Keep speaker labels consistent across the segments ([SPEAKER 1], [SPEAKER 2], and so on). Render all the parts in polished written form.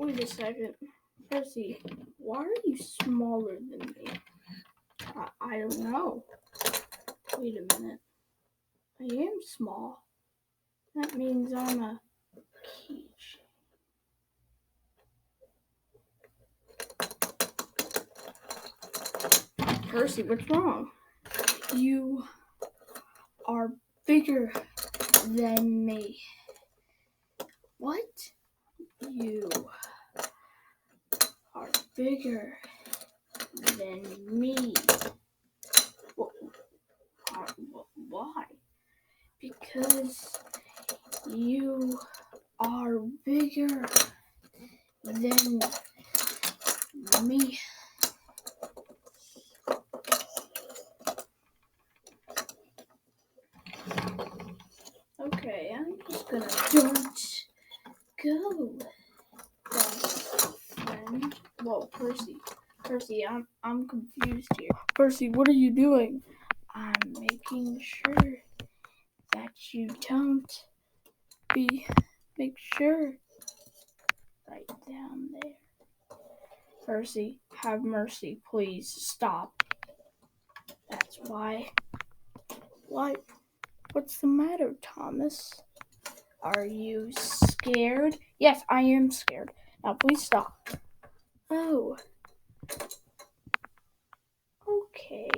[SPEAKER 1] Wait a second. Percy, why are you smaller than me? I don't know. Wait a minute. I am small. That means I'm a keychain. Percy, what's wrong? You are bigger than me. What? You are bigger than me. Why? Because you are bigger than me. Okay, I'm just gonna don't go, best friend. Whoa, Percy, I'm confused here. Percy, what are you doing? I'm making sure that you don't make sure right down there. Percy, have mercy, please stop. That's why. What? What's the matter, Thomas? Are you scared? Yes, I am scared. Now please stop. Oh. Okay.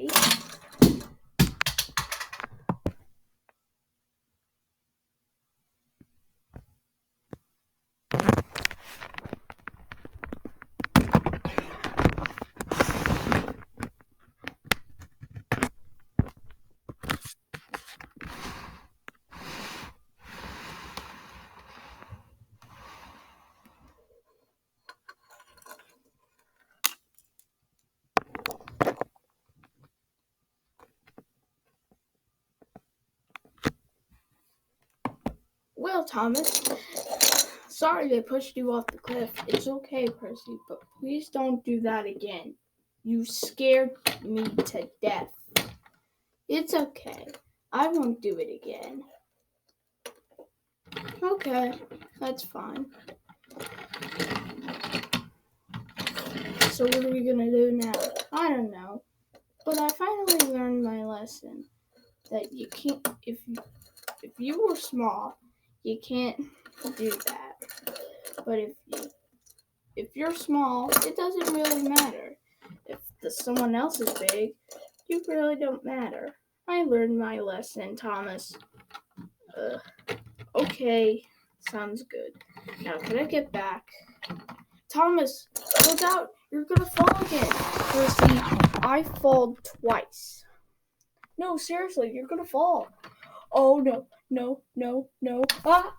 [SPEAKER 1] Well, Thomas, sorry they pushed you off the cliff. It's okay, Percy, but please don't do that again. You scared me to death. It's okay. I won't do it again. Okay, that's fine. So what are we gonna do now? I don't know. But I finally learned my lesson. That you can't, if you were small, you can't do that. But if you're small, it doesn't really matter. If someone else is big, you really don't matter. I learned my lesson, Thomas. Okay, sounds good. Now, can I get back? Thomas, look out! You're gonna fall again. Percy, I fall twice. No, seriously, you're gonna fall. Oh, no. Ah!